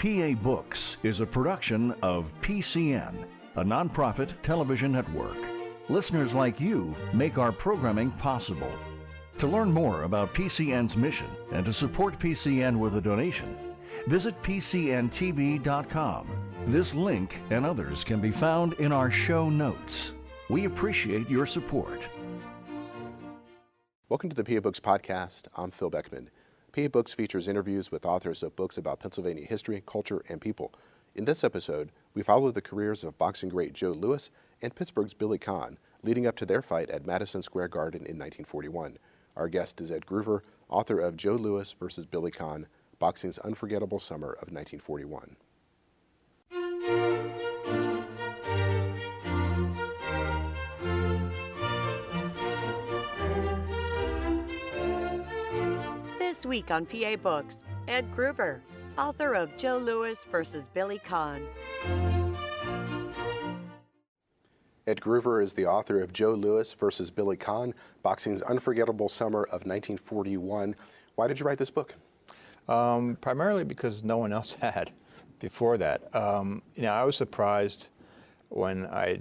PA Books is a production of PCN, a nonprofit television network. Listeners like you make our programming possible. To learn more about PCN's mission and to support PCN with a donation, visit PCNTV.com. This link and others can be found in our show notes. We appreciate your support. Welcome to the PA Books podcast. I'm Phil Beckman. PA Books features interviews with authors of books about Pennsylvania history, culture, and people. In this episode, we follow the careers of boxing great Joe Louis and Pittsburgh's Billy Conn, leading up to their fight at Madison Square Garden in 1941. Our guest is Ed Gruver, author of Joe Louis versus Billy Conn, Boxing's Unforgettable Summer of 1941. This week on PA Books, Ed Gruver, author of Joe Louis versus Billy Conn. Ed Gruver is the author of Joe Louis versus Billy Conn, Boxing's Unforgettable Summer of 1941. Why did you write this book? Primarily because no one else had before that. I was surprised when I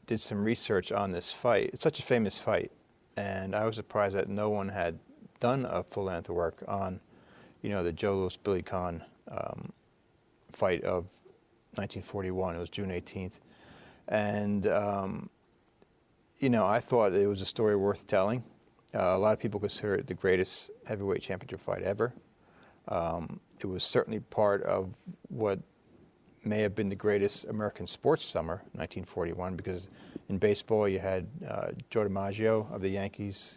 did some research on this fight. It's such a famous fight, and I was surprised that no one had done a full-length work on, the Joe Louis Billy Conn fight of 1941. It was June 18th. And, I thought it was a story worth telling. A lot of people consider it the greatest heavyweight championship fight ever. It was certainly part of what may have been the greatest American sports summer, 1941, because in baseball you had Joe DiMaggio of the Yankees,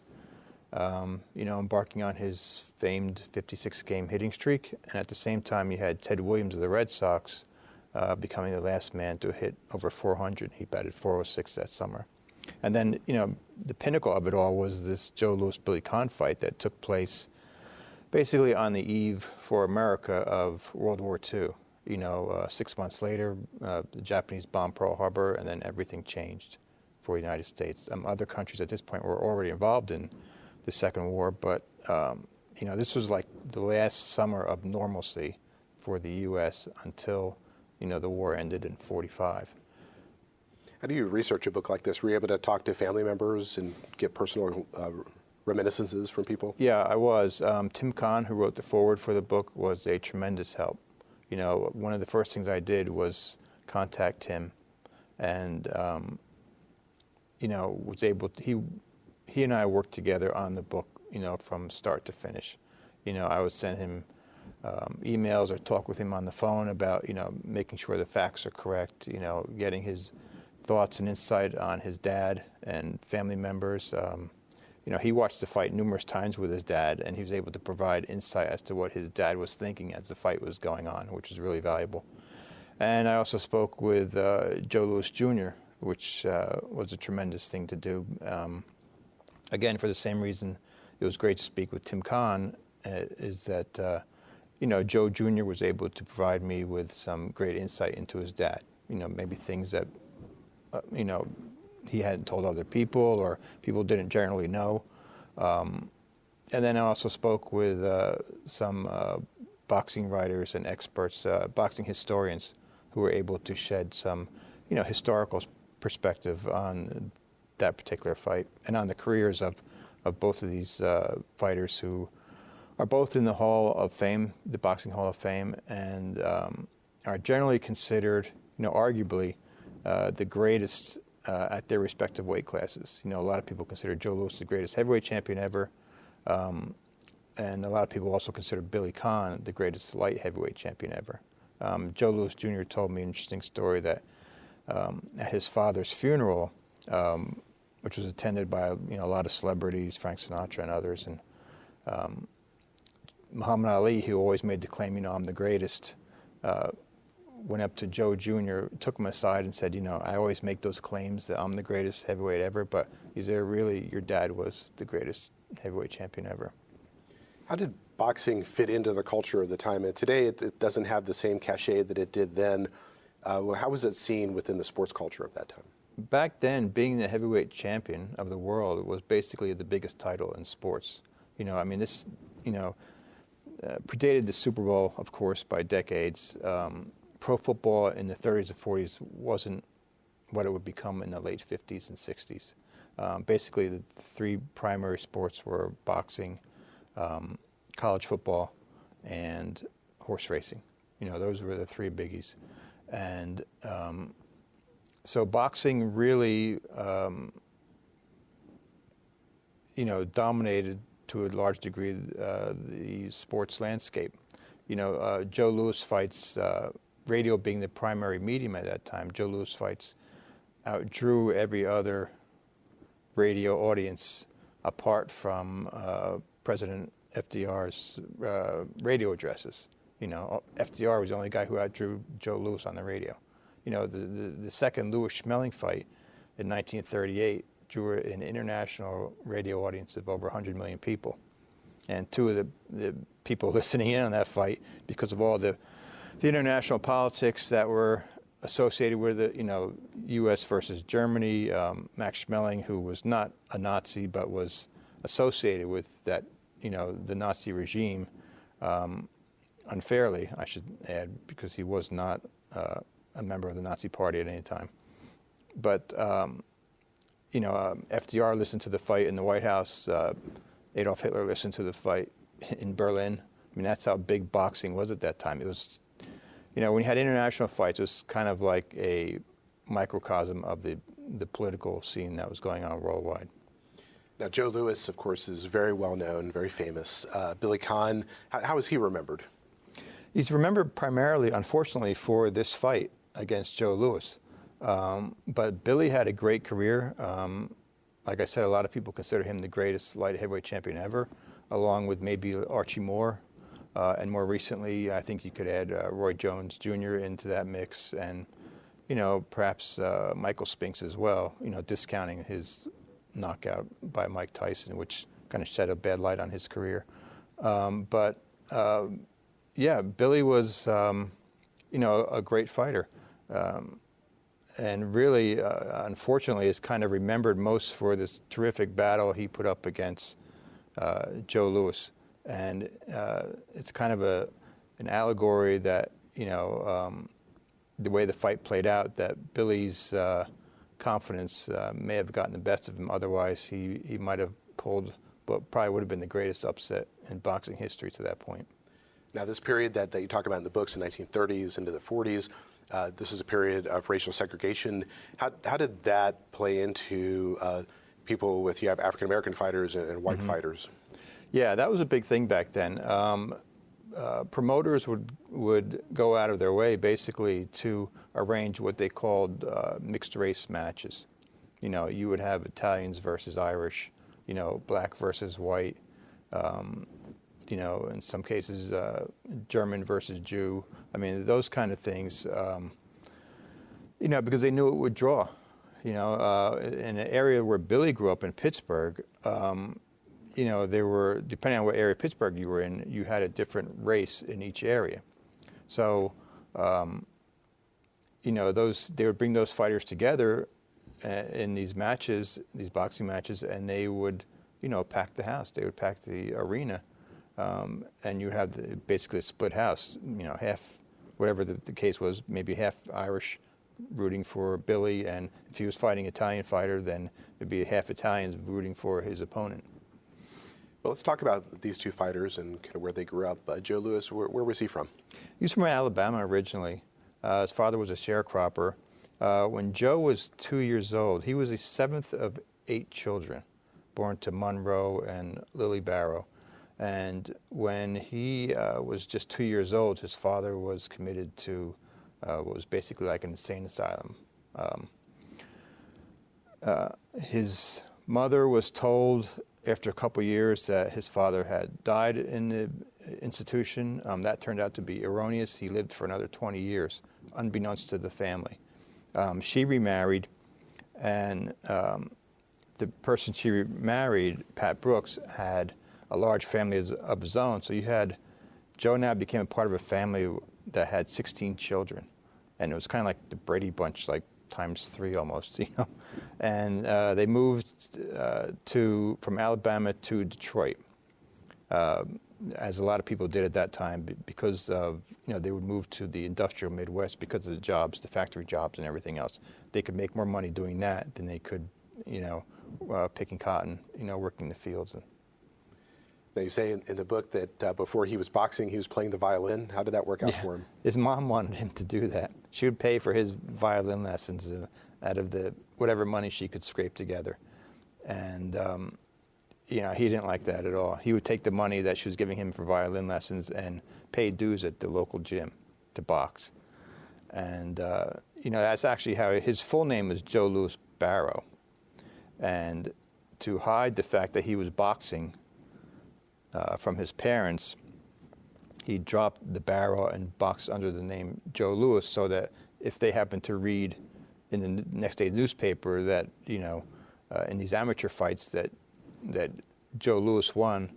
embarking on his famed 56-game hitting streak. And at the same time, you had Ted Williams of the Red Sox becoming the last man to hit over 400. He batted 406 that summer. And then, the pinnacle of it all was this Joe Louis-Billy Conn fight that took place basically on the eve for America of World War II. 6 months later, the Japanese bombed Pearl Harbor, and then everything changed for the United States. Other countries at this point were already involved in the Second War, but this was like the last summer of normalcy for the U.S. until the war ended in 45. How do you research a book like this? Were you able to talk to family members and get personal reminiscences from people? Yeah, I was. Tim Conn, who wrote the foreword for the book, was a tremendous help. One of the first things I did was contact him, and was able to, he and I worked together on the book, from start to finish. I would send him emails or talk with him on the phone about, making sure the facts are correct, getting his thoughts and insight on his dad and family members. He watched the fight numerous times with his dad, and he was able to provide insight as to what his dad was thinking as the fight was going on, which was really valuable. And I also spoke with Joe Louis Jr., which was a tremendous thing to do. Again, for the same reason it was great to speak with Tim Conn, is that, Joe Jr. was able to provide me with some great insight into his dad, maybe things that, he hadn't told other people or people didn't generally know. And then I also spoke with some boxing writers and experts, boxing historians, who were able to shed some, historical perspective on that particular fight and on the careers of both of these fighters, who are both in the Hall of Fame, the Boxing Hall of Fame, and are generally considered, arguably, the greatest at their respective weight classes. A lot of people consider Joe Louis the greatest heavyweight champion ever, and a lot of people also consider Billy Conn the greatest light heavyweight champion ever. Joe Louis Jr. told me an interesting story that at his father's funeral, which was attended by a lot of celebrities, Frank Sinatra and others, and Muhammad Ali, who always made the claim, I'm the greatest, went up to Joe Jr., took him aside and said, I always make those claims that I'm the greatest heavyweight ever, but is there really, your dad was the greatest heavyweight champion ever. How did boxing fit into the culture of the time? And today it doesn't have the same cachet that it did then. How was it seen within the sports culture of that time? Back then, being the heavyweight champion of the world was basically the biggest title in sports. predated the Super Bowl, of course, by decades. Pro football in the 30s and 40s wasn't what it would become in the late 50s and 60s. Basically, the three primary sports were boxing, college football, and horse racing. Those were the three biggies. And so boxing really, dominated to a large degree the sports landscape. Joe Louis fights, radio being the primary medium at that time, Joe Louis fights outdrew every other radio audience apart from President FDR's radio addresses. FDR was the only guy who outdrew Joe Louis on the radio. The second Louis-Schmeling fight in 1938 drew an international radio audience of over 100 million people. And two of the people listening in on that fight, because of all the international politics that were associated with it, U.S. versus Germany, Max Schmeling, who was not a Nazi but was associated with that, the Nazi regime, unfairly, I should add, because he was not a member of the Nazi Party at any time. But, FDR listened to the fight in the White House. Adolf Hitler listened to the fight in Berlin. I mean, that's how big boxing was at that time. It was, when you had international fights, it was kind of like a microcosm of the political scene that was going on worldwide. Now, Joe Louis, of course, is very well known, very famous. Billy Conn, how is he remembered? He's remembered primarily, unfortunately, for this fight against Joe Louis. But Billy had a great career. Like I said, a lot of people consider him the greatest light heavyweight champion ever, along with maybe Archie Moore. And more recently, I think you could add Roy Jones Jr. into that mix, and perhaps Michael Spinks as well. Discounting his knockout by Mike Tyson, which kind of shed a bad light on his career. Yeah, Billy was, a great fighter, and really, unfortunately, is kind of remembered most for this terrific battle he put up against Joe Louis. And it's kind of an allegory that, the way the fight played out, that Billy's confidence may have gotten the best of him. Otherwise, he might have pulled what probably would have been the greatest upset in boxing history to that point. Now, this period that you talk about in the books, the 1930s into the 40s, this is a period of racial segregation. How did that play into people with, you have African-American fighters and white fighters? Yeah, that was a big thing back then. Promoters would go out of their way basically to arrange what they called mixed race matches. You would have Italians versus Irish, black versus white, in some cases German versus Jew. I mean, those kind of things, because they knew it would draw. In an area where Billy grew up in Pittsburgh, there were, depending on what area of Pittsburgh you were in, you had a different race in each area. So, they would bring those fighters together in these matches, these boxing matches, and they would, pack the house. They would pack the arena, and you would have basically a split house, half, whatever the case was, maybe half Irish rooting for Billy, and if he was fighting an Italian fighter, then it'd be half Italians rooting for his opponent. Well, let's talk about these two fighters and kind of where they grew up. Joe Louis, where was he from? He was from Alabama originally. His father was a sharecropper. When Joe was 2 years old, he was the seventh of 8 children, born to Monroe and Lily Barrow. And when he was just 2 years old, his father was committed to what was basically like an insane asylum. His mother was told after a couple years that his father had died in the institution. That turned out to be erroneous. He lived for another 20 years, unbeknownst to the family. She remarried, and the person she remarried, Pat Brooks, had a large family of his own. So you had, Joe now became a part of a family that had 16 children. And it was kind of like the Brady Bunch, like ×3 almost, And they moved from Alabama to Detroit. as a lot of people did at that time, because of, they would move to the industrial Midwest because of the jobs, the factory jobs and everything else. They could make more money doing that than they could, picking cotton, working the fields. Now, you say in the book that before he was boxing, he was playing the violin. How did that work out for him? His mom wanted him to do that. She would pay for his violin lessons out of whatever money she could scrape together. And, he didn't like that at all. He would take the money that she was giving him for violin lessons and pay dues at the local gym to box. And, that's actually how his full name was Joe Louis Barrow. And to hide the fact that he was boxing from his parents, he dropped the Barrow and boxed under the name Joe Louis, so that if they happened to read in the next day's newspaper that, in these amateur fights that Joe Louis won,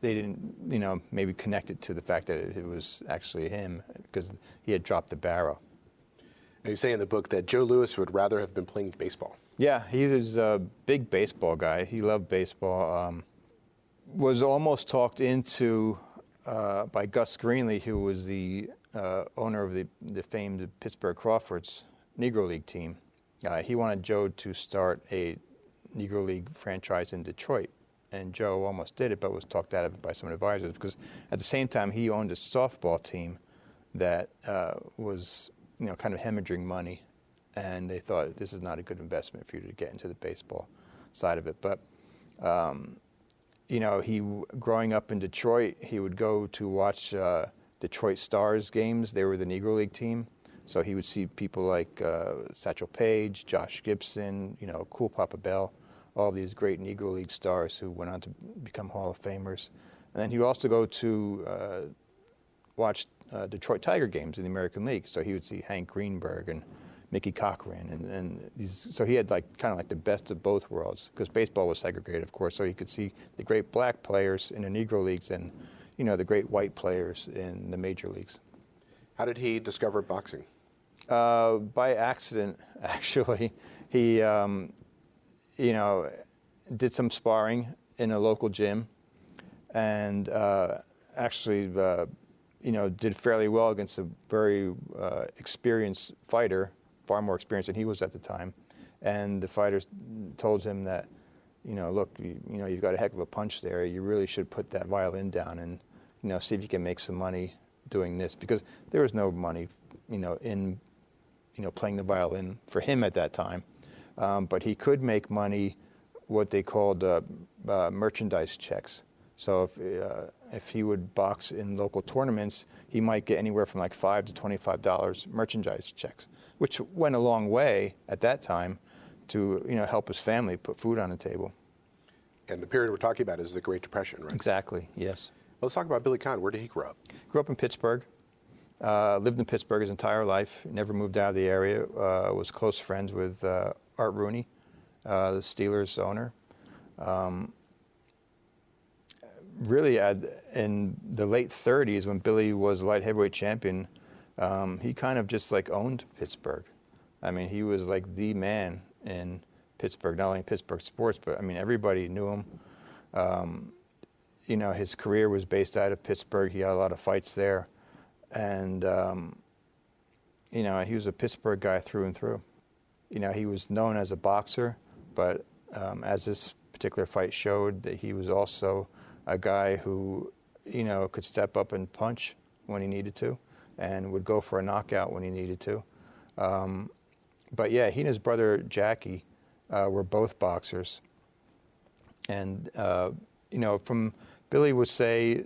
they didn't, maybe connect it to the fact that it was actually him, because he had dropped the Barrow. Now, you say in the book that Joe Louis would rather have been playing baseball. Yeah, he was a big baseball guy. He loved baseball. Was almost talked into by Gus Greenlee, who was the owner of the famed Pittsburgh Crawfords Negro League team. He wanted Joe to start a Negro League franchise in Detroit, and Joe almost did it, but was talked out of it by some advisors, because at the same time he owned a softball team that was kind of hemorrhaging money, and they thought this is not a good investment for you to get into the baseball side of it. But he, growing up in Detroit, he would go to watch Detroit Stars games. They were the Negro League team. So he would see people like Satchel Paige, Josh Gibson, Cool Papa Bell, all these great Negro League stars who went on to become Hall of Famers. And then he would also go to watch Detroit Tiger games in the American League. So he would see Hank Greenberg and Mickey Cochran, and so he had kind of the best of both worlds, because baseball was segregated, of course, so he could see the great black players in the Negro Leagues and the great white players in the major leagues. How did he discover boxing? By accident, actually. He did some sparring in a local gym, and actually did fairly well against a very experienced fighter, far more experienced than he was at the time. And the fighters told him that, look, you've got a heck of a punch there. You really should put that violin down and, see if you can make some money doing this, because there was no money, in, playing the violin for him at that time. But he could make money, what they called merchandise checks. So if he would box in local tournaments, he might get anywhere from $5 to $25 merchandise checks, which went a long way at that time to help his family put food on the table. And the period we're talking about is the Great Depression, right? Exactly, yes. Let's talk about Billy Conn. Where did he grow up? Grew up in Pittsburgh. Lived in Pittsburgh his entire life. Never moved out of the area. Was close friends with Art Rooney, the Steelers owner. Really, in the late 30s, when Billy was light heavyweight champion, he kind of just owned Pittsburgh. I mean, he was the man in Pittsburgh, not only in Pittsburgh sports, but everybody knew him. His career was based out of Pittsburgh. He had a lot of fights there, and he was a Pittsburgh guy through and through. He was known as a boxer, but as this particular fight showed, that he was also a guy who, could step up and punch when he needed to, and would go for a knockout when he needed to. But yeah, he and his brother Jackie were both boxers. And, Billy would say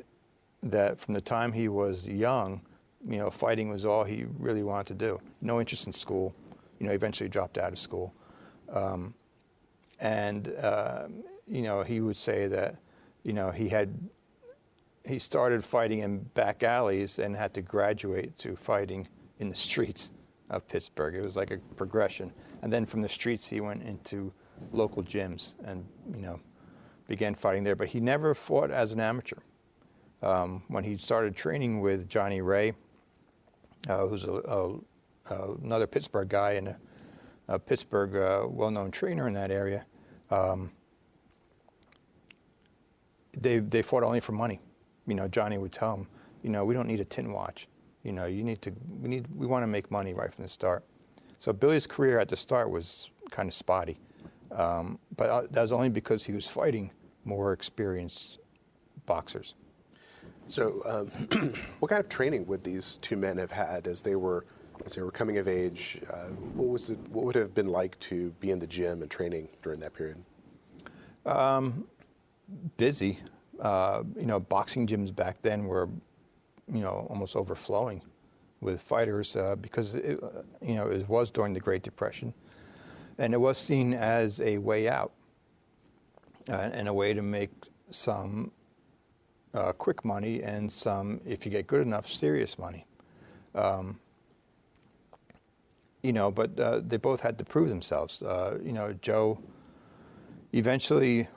that from the time he was young, fighting was all he really wanted to do. No interest in school. Eventually dropped out of school. He would say that, he started fighting in back alleys and had to graduate to fighting in the streets of Pittsburgh. It was like a progression. And then from the streets, he went into local gyms and, began fighting there. But he never fought as an amateur. When he started training with Johnny Ray, who's another Pittsburgh guy and a Pittsburgh well-known trainer in that area, they fought only for money. Johnny would tell him, we don't need a tin watch. We want to make money right from the start. So Billy's career at the start was kind of spotty. But that was only because he was fighting more experienced boxers. So, what kind of training would these two men have had as they were coming of age? What would it have been like to be in the gym and training during that period? Busy. Boxing gyms back then were, almost overflowing with fighters because it was during the Great Depression, and it was seen as a way out and a way to make some quick money and some, if you get good enough, serious money. But they both had to prove themselves. Joe eventually,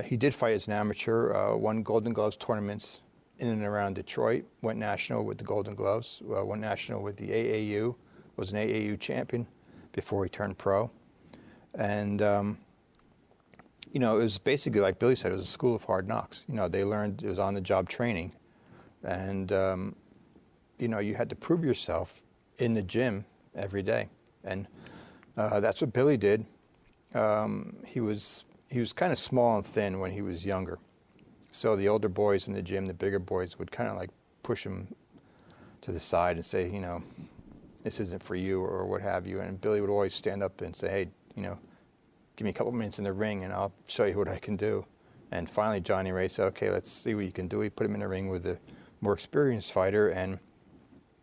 he did fight as an amateur, won Golden Gloves tournaments in and around Detroit, went national with the Golden Gloves, went national with the AAU, was an AAU champion before he turned pro. And, it was basically, like Billy said, it was a school of hard knocks. They learned, it was on-the-job training. And, you had to prove yourself in the gym every day. And that's what Billy did. He was kind of small and thin when he was younger. So the older boys in the gym, the bigger boys, would kind of like push him to the side and say, this isn't for you or what have you. And Billy would always stand up and say, hey, give me a couple minutes in the ring and I'll show you what I can do. And finally, Johnny Ray said, okay, let's see what you can do. He put him in the ring with a more experienced fighter, and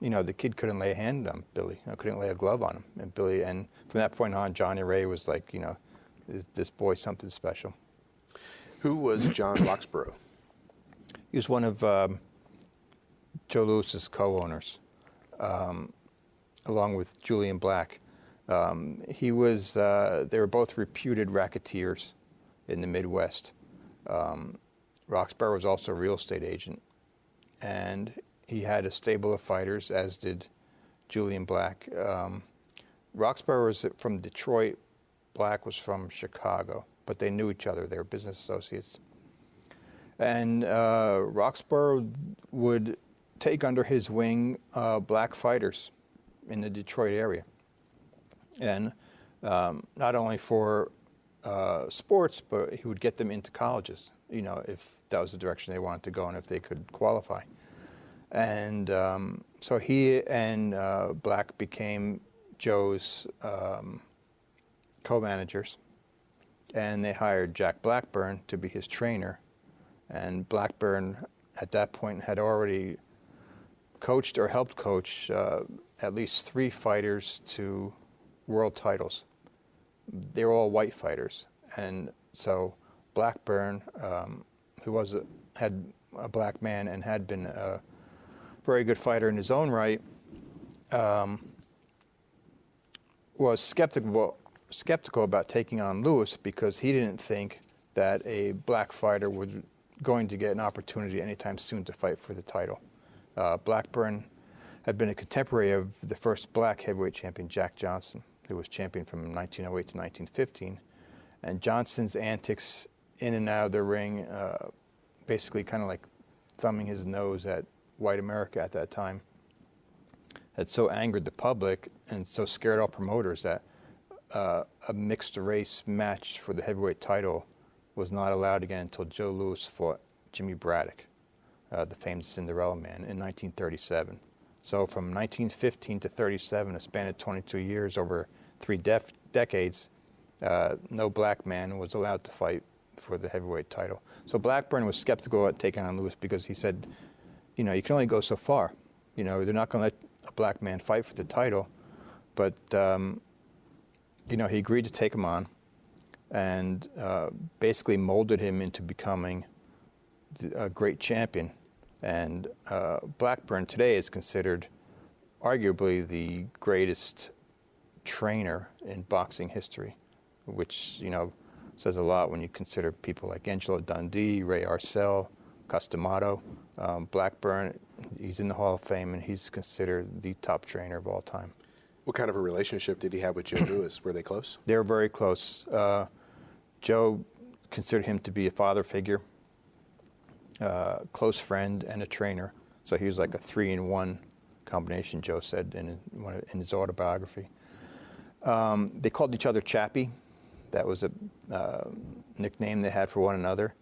the kid couldn't lay a hand on Billy, couldn't lay a glove on him. And from that point on, Johnny Ray was like, this boy's something special. Who was John Roxborough? He was one of Joe Louis's co-owners, along with Julian Black. They were both reputed racketeers in the Midwest. Roxborough was also a real estate agent, and he had a stable of fighters, as did Julian Black. Roxborough was from Detroit. Black was from Chicago, but they knew each other. They were business associates. And Roxborough would take under his wing black fighters in the Detroit area. And not only for sports, but he would get them into colleges, if that was the direction they wanted to go and if they could qualify. And so he and Black became Joe's co-managers, and they hired Jack Blackburn to be his trainer. And Blackburn, at that point, had already coached or helped coach at least 3 fighters to world titles. They were all white fighters, and so Blackburn, who had a black man and had been a very good fighter in his own right, was skeptical about taking on Lewis because he didn't think that a black fighter was going to get an opportunity anytime soon to fight for the title. Blackburn had been a contemporary of the first black heavyweight champion, Jack Johnson, who was champion from 1908 to 1915. And Johnson's antics in and out of the ring, basically kind of like thumbing his nose at white America at that time, had so angered the public and so scared all promoters that a mixed race match for the heavyweight title was not allowed again until Joe Louis fought Jimmy Braddock, the famed Cinderella Man, in 1937. So from 1915 to 37, a span of 22 years, over 3 decades, no black man was allowed to fight for the heavyweight title. So Blackburn was skeptical at taking on Louis because he said, you can only go so far. They're not going to let a black man fight for the title. But, he agreed to take him on and basically molded him into becoming a great champion. And Blackburn today is considered arguably the greatest trainer in boxing history, which, says a lot when you consider people like Angelo Dundee, Ray Arcel, Customato. Blackburn, he's in the Hall of Fame, and he's considered the top trainer of all time. What kind of a relationship did he have with Joe Louis? Were they close? They were very close. Joe considered him to be a father figure. close friend and a trainer. So he was like a 3-in-1 combination, Joe said in his autobiography. They called each other Chappie. That was a nickname they had for one another.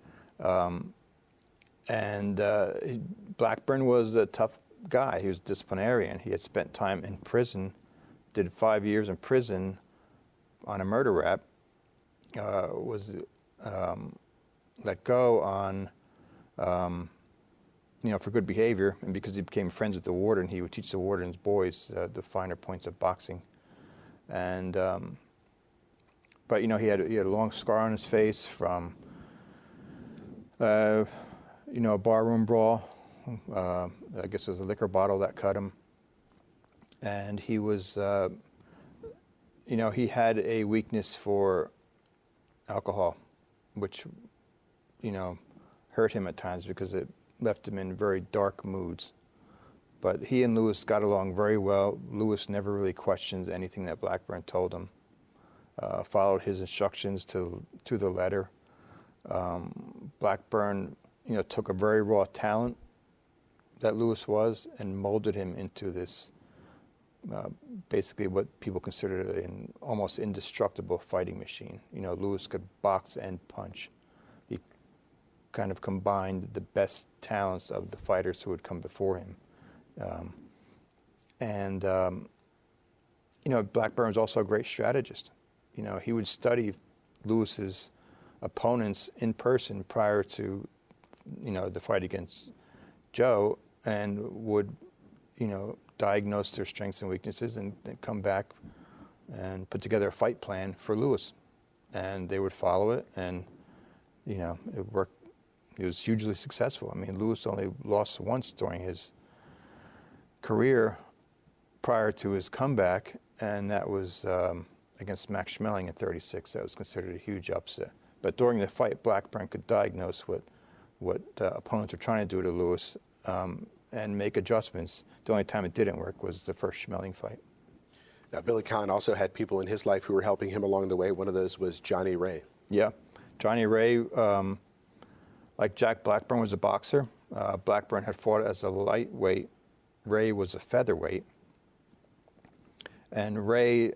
Blackburn was a tough guy. He was a disciplinarian. He had spent time in prison, did 5 years in prison on a murder rap, was let go on, for good behavior, and because he became friends with the warden, he would teach the warden's boys the finer points of boxing. And but he had a long scar on his face from a barroom brawl. I guess it was a liquor bottle that cut him. And he was, he had a weakness for alcohol, which, hurt him at times because it left him in very dark moods. But he and Lewis got along very well. Lewis never really questioned anything that Blackburn told him, followed his instructions to the letter. Blackburn, took a very raw talent that Lewis was and molded him into this, basically what people considered an almost indestructible fighting machine. Lewis could box and punch. He kind of combined the best talents of the fighters who had come before him. Blackburn was also a great strategist. He would study Lewis's opponents in person prior to, the fight against Joe, and would, diagnose their strengths and weaknesses and come back and put together a fight plan for Lewis. And they would follow it, and, it worked. It was hugely successful. I mean, Lewis only lost once during his career prior to his comeback, and that was against Max Schmeling in 36. That was considered a huge upset. But during the fight, Blackburn could diagnose what opponents were trying to do to Lewis and make adjustments. The only time it didn't work was the first Schmeling fight. Now, Billy Conn also had people in his life who were helping him along the way. One of those was Johnny Ray. Yeah. Johnny Ray, like Jack Blackburn, was a boxer. Blackburn had fought as a lightweight. Ray was a featherweight. And Ray,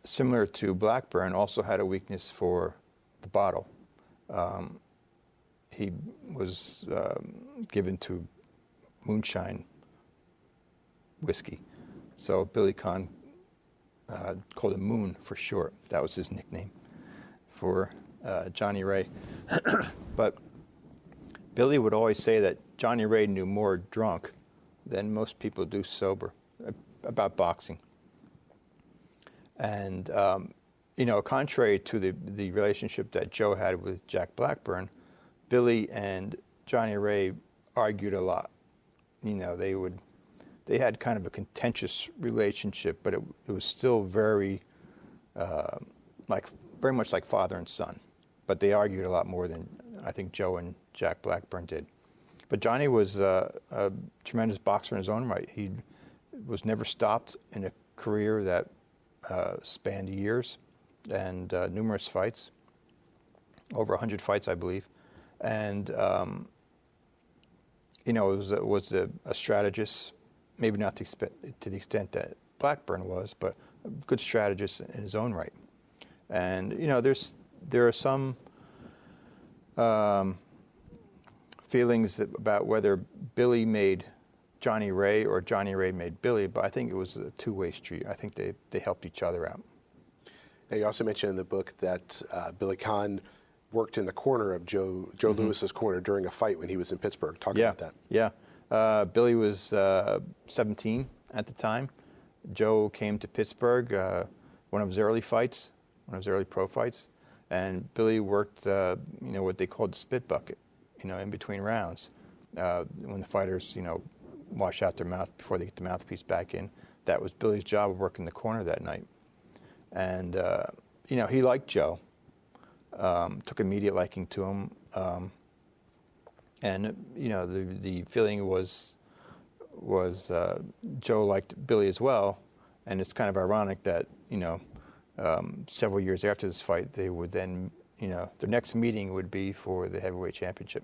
similar to Blackburn, also had a weakness for the bottle. He was given to moonshine whiskey. So Billy Conn called him Moon for short. That was his nickname for Johnny Ray. But Billy would always say that Johnny Ray knew more drunk than most people do sober about boxing. And, contrary to the relationship that Joe had with Jack Blackburn, Billy and Johnny Ray argued a lot. They had kind of a contentious relationship, but it was still very much like father and son. But they argued a lot more than I think Joe and Jack Blackburn did. But Johnny was a tremendous boxer in his own right. He was never stopped in a career that spanned years and numerous fights, over 100 fights, I believe. And, was a strategist, maybe not to the extent that Blackburn was, but a good strategist in his own right. And, there are some feelings about whether Billy made Johnny Ray or Johnny Ray made Billy, but I think it was a two-way street. I think they helped each other out. Now, you also mentioned in the book that Billy Conn worked in the corner of Joe Lewis's corner during a fight when he was in Pittsburgh. Talk about that. Yeah. Billy was 17 at the time. Joe came to Pittsburgh, one of his early fights, one of his early pro fights, and Billy worked, what they called the spit bucket, in between rounds. When the fighters, wash out their mouth before they get the mouthpiece back in. That was Billy's job of working the corner that night. And, he liked Joe, took immediate liking to him. The feeling was Joe liked Billy as well. And it's kind of ironic that, several years after this fight, they would then, their next meeting would be for the heavyweight championship.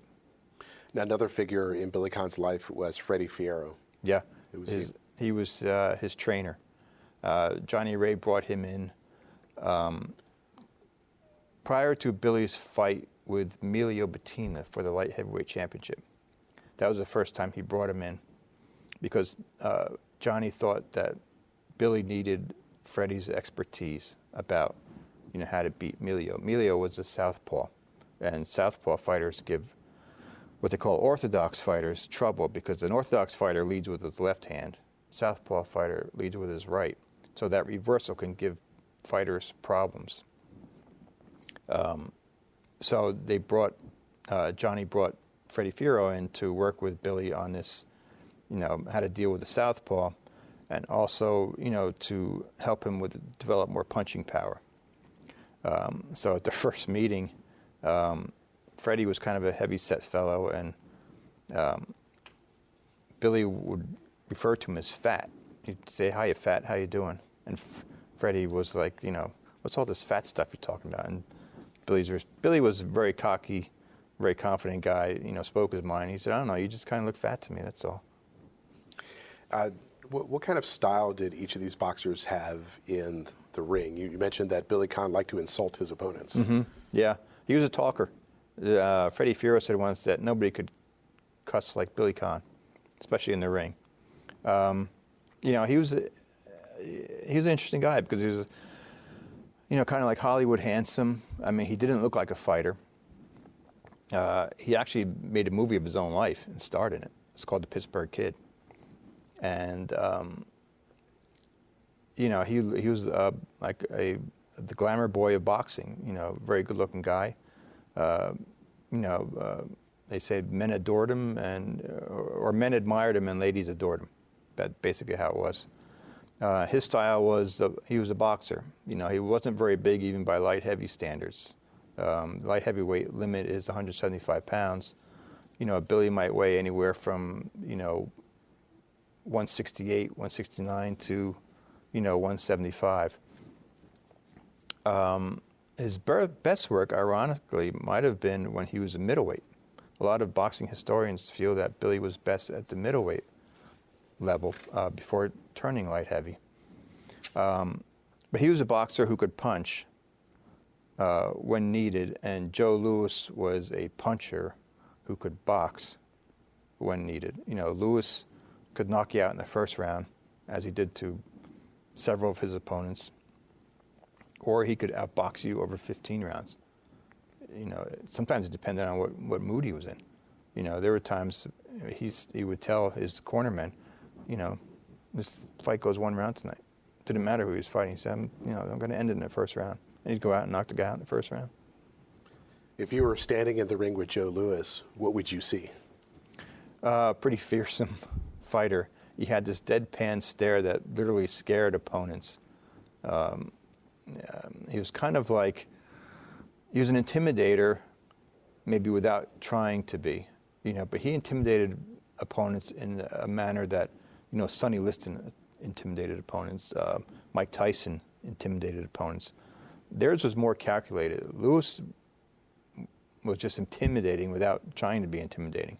Now, another figure in Billy Conn's life was Freddie Fierro. Yeah, Was he was his trainer. Johnny Ray brought him in prior to Billy's fight with Emilio Bettina for the light heavyweight championship. That was the first time he brought him in because Johnny thought that Billy needed Freddie's expertise about, how to beat Emilio. Emilio was a southpaw, and southpaw fighters give what they call orthodox fighters trouble because an orthodox fighter leads with his left hand, southpaw fighter leads with his right. So that reversal can give fighters problems. So they brought, Johnny brought Freddie Fierro in to work with Billy on this, how to deal with the southpaw, and also, to help him develop more punching power. So at the first meeting, Freddie was kind of a heavy-set fellow, and Billy would refer to him as fat. He'd say, "How you fat? How you doing?" And Freddie was like, "What's all this fat stuff you're talking about?" And Billy was a very cocky, very confident guy. Spoke his mind. He said, "I don't know. You just kind of look fat to me. That's all." What kind of style did each of these boxers have in the ring? You mentioned that Billy Conn liked to insult his opponents. Mm-hmm. Yeah, he was a talker. Freddie Fierro said once that nobody could cuss like Billy Conn, especially in the ring. He was an interesting guy because he was, kind of like Hollywood handsome. I mean, he didn't look like a fighter. He actually made a movie of his own life and starred in it. It's called The Pittsburgh Kid. And, he was like the glamour boy of boxing, very good-looking guy. They say men adored him or men admired him and ladies adored him. That's basically how it was. His style was, he was a boxer. He wasn't very big even by light heavy standards. Light heavyweight limit is 175 pounds. Billy might weigh anywhere from, 168, 169 to, 175. His best work, ironically, might have been when he was a middleweight. A lot of boxing historians feel that Billy was best at the middleweight level before turning light heavy. But he was a boxer who could punch when needed, and Joe Louis was a puncher who could box when needed. Louis could knock you out in the first round, as he did to several of his opponents, or he could outbox you over 15 rounds. Sometimes it depended on what mood he was in. There were times he would tell his cornermen, this fight goes 1 round tonight. Didn't matter who he was fighting. He said, I'm going to end it in the first round. And he'd go out and knock the guy out in the first round. If you were standing in the ring with Joe Louis, what would you see? Pretty fearsome fighter. He had this deadpan stare that literally scared opponents. He was kind of like, he was an intimidator, maybe without trying to be, but he intimidated opponents in a manner that, Sonny Liston intimidated opponents, Mike Tyson intimidated opponents. Theirs was more calculated. Louis was just intimidating without trying to be intimidating.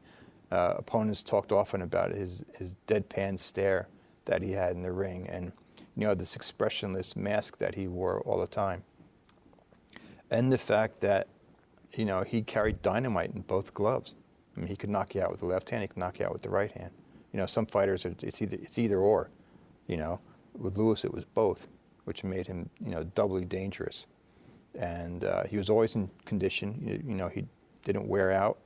Opponents talked often about his deadpan stare that he had in the ring and, this expressionless mask that he wore all the time. And the fact that, he carried dynamite in both gloves. I mean, he could knock you out with the left hand, he could knock you out with the right hand. Some fighters, it's either or. With Louis, it was both, which made him, doubly dangerous. And he was always in condition. He didn't wear out.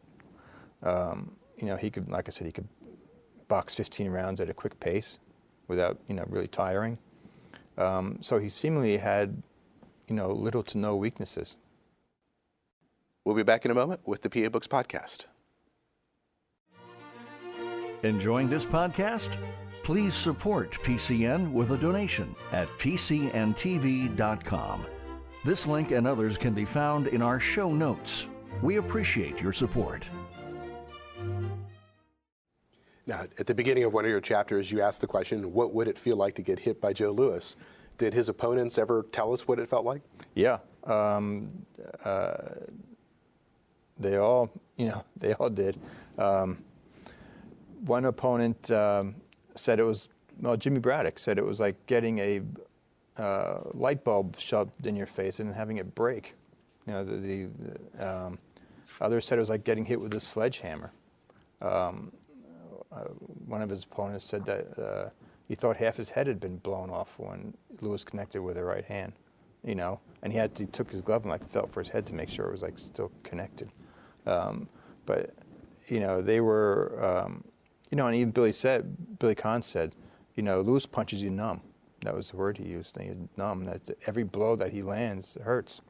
He could, like I said, he could box 15 rounds at a quick pace without, really tiring. So he seemingly had, little to no weaknesses. We'll be back in a moment with the PA Books Podcast. Enjoying this podcast? Please support PCN with a donation at pcntv.com. This link and others can be found in our show notes. We appreciate your support. Now, at the beginning of one of your chapters, you asked the question, what would it feel like to get hit by Joe Louis? Did his opponents ever tell us what it felt like? Yeah. They all did. One opponent said it was, Jimmy Braddock said it was like getting a light bulb shoved in your face and having it break. Others said it was like getting hit with a sledgehammer. One of his opponents said that he thought half his head had been blown off when Lewis connected with the right hand, and he took his glove and like felt for his head to make sure it was like still connected. But they were, and even Billy Conn said, Lewis punches you numb. That was the word he used. Numb. That every blow that he lands hurts.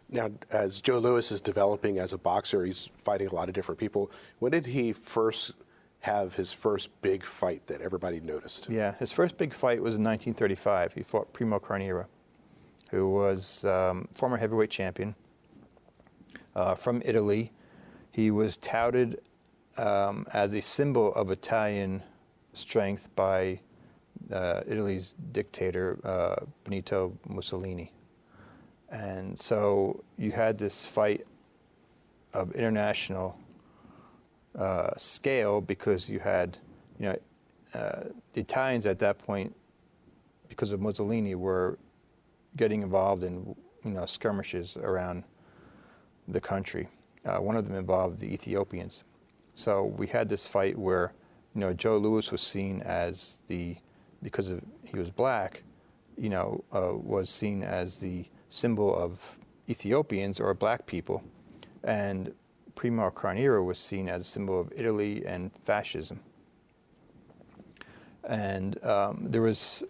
Now, as Joe Louis is developing as a boxer, he's fighting a lot of different people. When did he first have his first big fight that everybody noticed? Yeah, his first big fight was in 1935. He fought Primo Carnera, who was former heavyweight champion from Italy. He was touted as a symbol of Italian strength by Italy's dictator, Benito Mussolini. And so you had this fight of international scale because you had, the Italians at that point, because of Mussolini, were getting involved in, skirmishes around the country. One of them involved the Ethiopians. So we had this fight where, Joe Louis was seen as because he was black, was seen as the symbol of Ethiopians or black people, and Primo Carnera was seen as a symbol of Italy and fascism. And there was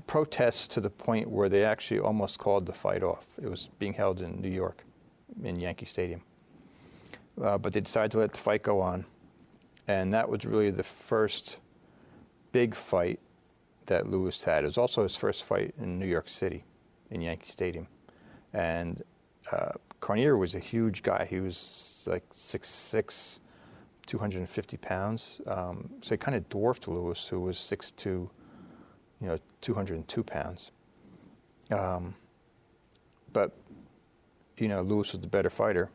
protests to the point where they actually almost called the fight off. It was being held in New York, in Yankee Stadium. But they decided to let the fight go on, and that was really the first big fight that Louis had. It was also his first fight in New York City, in Yankee Stadium. And Carnera was a huge guy. He was like 6'6", 250 pounds. So he kind of dwarfed Louis, who was 6'2", 202 pounds. But, Louis was the better fighter,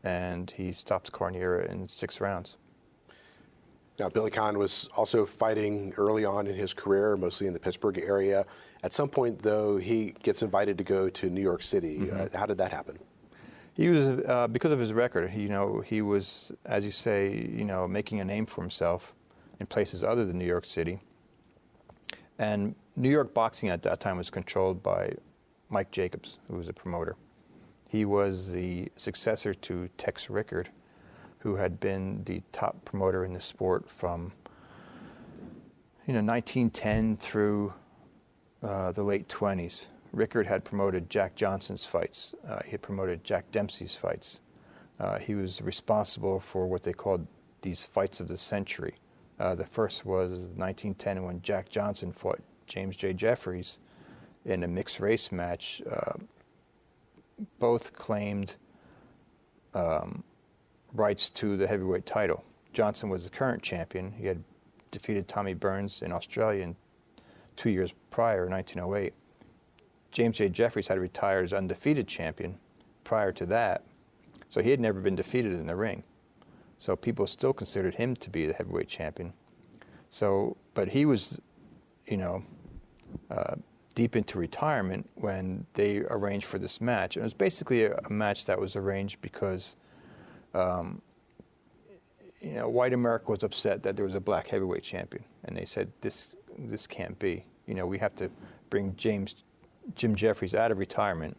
and he stopped Carnera in 6 rounds. Now, Billy Conn was also fighting early on in his career, mostly in the Pittsburgh area. At some point, though, he gets invited to go to New York City. Mm-hmm. How did that happen? He was, because of his record, he was, as you say, making a name for himself in places other than New York City. And New York boxing at that time was controlled by Mike Jacobs, who was a promoter. He was the successor to Tex Rickard, who had been the top promoter in the sport from 1910 through the late 20s. Rickard had promoted Jack Johnson's fights. He had promoted Jack Dempsey's fights. He was responsible for what they called these fights of the century. The first was 1910 when Jack Johnson fought James J. Jeffries in a mixed race match. Both claimed rights to the heavyweight title. Johnson was the current champion. He had defeated Tommy Burns in Australia 2 years prior, 1908. James J. Jeffries had retired as undefeated champion prior to that, so he had never been defeated in the ring. So people still considered him to be the heavyweight champion. So, but he was, deep into retirement when they arranged for this match. And it was basically a match that was arranged because white America was upset that there was a black heavyweight champion, and they said this can't be. We have to bring Jim Jeffries out of retirement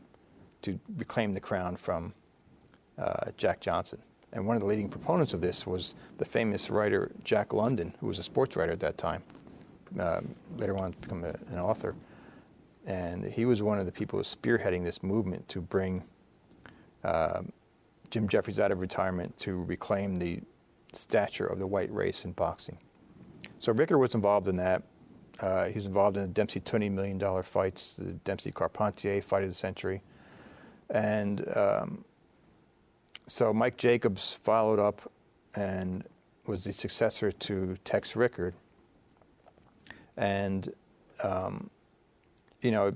to reclaim the crown from Jack Johnson. And one of the leading proponents of this was the famous writer Jack London, who was a sports writer at that time. Later on, become an author, and he was one of the people spearheading this movement to bring Jim Jeffries out of retirement to reclaim the stature of the white race in boxing. So Rickard was involved in that. He was involved in the Dempsey-Tunney $1 million fights, the Dempsey-Carpentier fight of the century. And so Mike Jacobs followed up and was the successor to Tex Rickard. And,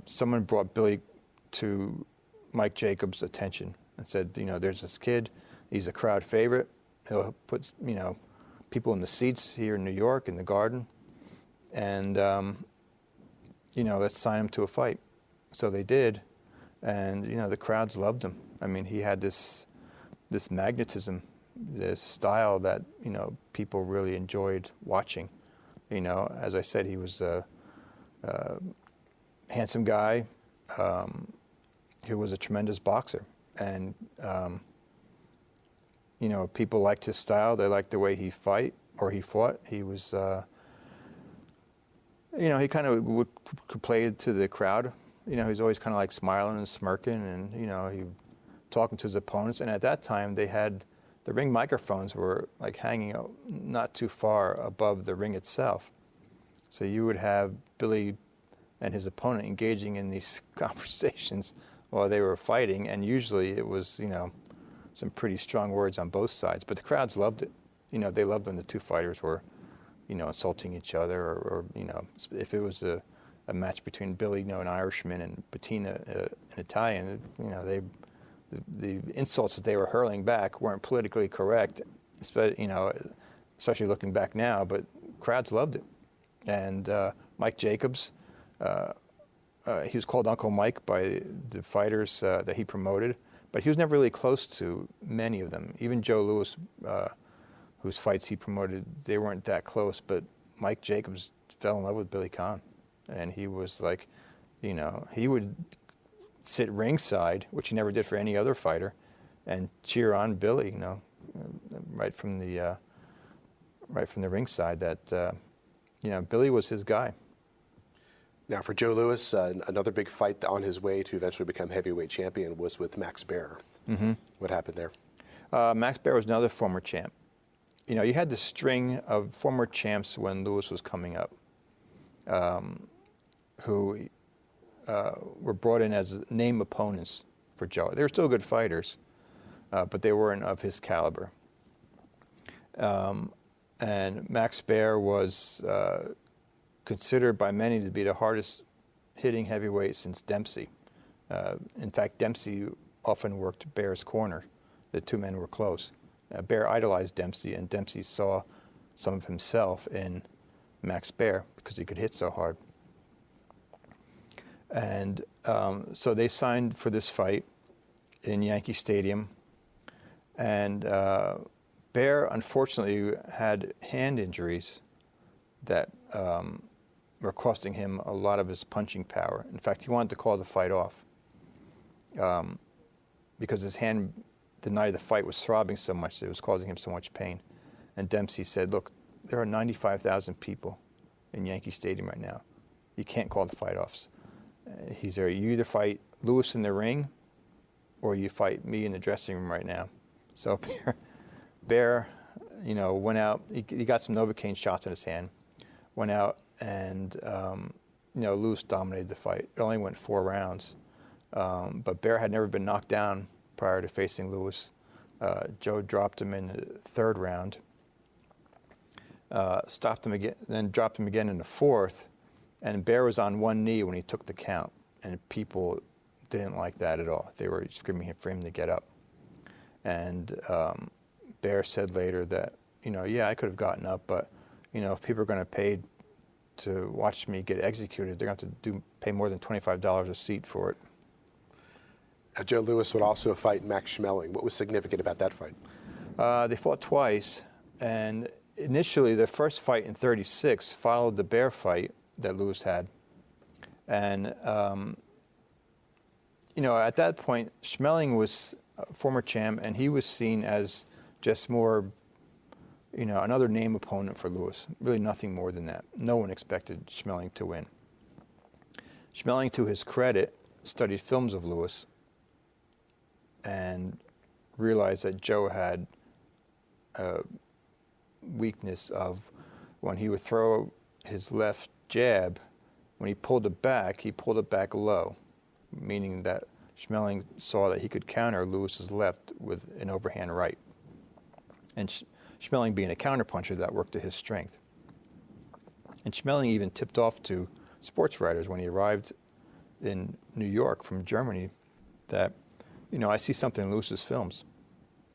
someone brought Billy to Mike Jacobs' attention. and said, there's this kid, he's a crowd favorite. He'll put, people in the seats here in New York in the Garden, and let's sign him to a fight. So they did, and the crowds loved him. I mean, he had this magnetism, this style that people really enjoyed watching. As I said, he was a handsome guy who was a tremendous boxer, and people liked his style. They liked the way he fought. He was, he kind of would play to the crowd. He was always kind of like smiling and smirking, and he talking to his opponents. And at that time, they had the ring microphones were like hanging out not too far above the ring itself. So you would have Billy and his opponent engaging in these conversations while they were fighting, and usually it was some pretty strong words on both sides. But the crowds loved it. They loved when the two fighters were insulting each other, or if it was a match between Billy, an Irishman, and Bettina, an Italian, the insults that they were hurling back weren't politically correct, especially looking back now, but crowds loved it. And Mike Jacobs, he was called Uncle Mike by the fighters that he promoted, but he was never really close to many of them. Even Joe Louis, whose fights he promoted, they weren't that close, but Mike Jacobs fell in love with Billy Conn. And he was like, he would sit ringside, which he never did for any other fighter, and cheer on Billy, right from the ringside. That Billy was his guy. Now, for Joe Louis, another big fight on his way to eventually become heavyweight champion was with Max Baer. Mm-hmm. What happened there? Max Baer was another former champ. You had the string of former champs when Louis was coming up, who were brought in as name opponents for Joe. They were still good fighters, but they weren't of his caliber. And Max Baer was considered by many to be the hardest hitting heavyweight since Dempsey. In fact, Dempsey often worked Baer's corner. The two men were close. Baer idolized Dempsey, and Dempsey saw some of himself in Max Baer because he could hit so hard. And so they signed for this fight in Yankee Stadium. And Baer, unfortunately, had hand injuries that were costing him a lot of his punching power. In fact, he wanted to call the fight off because his hand, the night of the fight, was throbbing so much that it was causing him so much pain. And Dempsey said, look, there are 95,000 people in Yankee Stadium right now. You can't call the fight off. You either fight Louis in the ring or you fight me in the dressing room right now. So Baer, went out. He got some Novocaine shots in his hand, went out, and Louis dominated the fight. It only went 4 rounds. But Baer had never been knocked down prior to facing Louis. Joe dropped him in the 3rd round, stopped him again, then dropped him again in the 4th. And Baer was on one knee when he took the count, and people didn't like that at all. They were screaming for him to get up. And Baer said later that, I could have gotten up, but, if people are going to pay to watch me get executed, they're going to have to pay more than $25 a seat for it. Joe Louis would also fight Max Schmeling. What was significant about that fight? They fought twice, and initially the first fight in '36 followed the Baer fight that Louis had. And, at that point, Schmeling was a former champ, and he was seen as just more, another name opponent for Louis. Really nothing more than that. No one expected Schmeling to win. Schmeling, to his credit, studied films of Louis and realized that Joe had a weakness of when he would throw his left jab, when he pulled it back low, meaning that Schmeling saw that he could counter Louis's left with an overhand right. And Schmeling, being a counterpuncher, that worked to his strength. And Schmeling even tipped off to sports writers when he arrived in New York from Germany that, I see something in Lewis's films,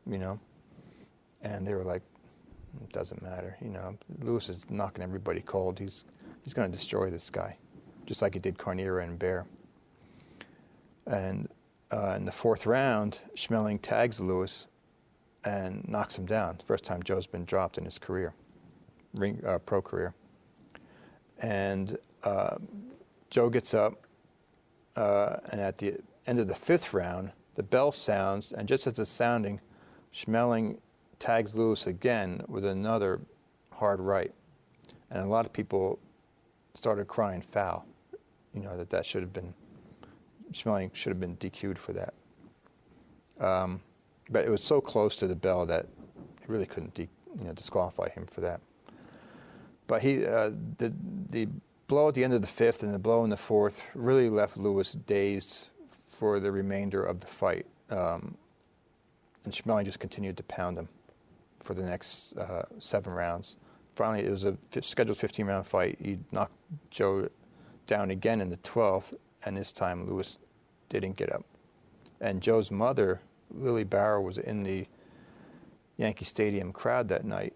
and they were like, it doesn't matter, Lewis is knocking everybody cold. He's going to destroy this guy, just like he did Carnera and Bear. And in the 4th round, Schmeling tags Lewis and knocks him down. First time Joe's been dropped in his career, pro career. And Joe gets up, and at the end of the 5th round, the bell sounds, and just as it's sounding, Schmeling tags Lewis again with another hard right. And a lot of people started crying foul, that should have been, Schmeling should have been DQ'd for that. But it was so close to the bell that he really couldn't disqualify him for that. But the blow at the end of the 5th and the blow in the 4th really left Lewis dazed for the remainder of the fight. And Schmeling just continued to pound him for the next 7 rounds. Finally, it was a scheduled 15-round fight. He knocked Joe down again in the 12th, and this time Lewis didn't get up. And Joe's mother, Lily Barrow, was in the Yankee Stadium crowd that night,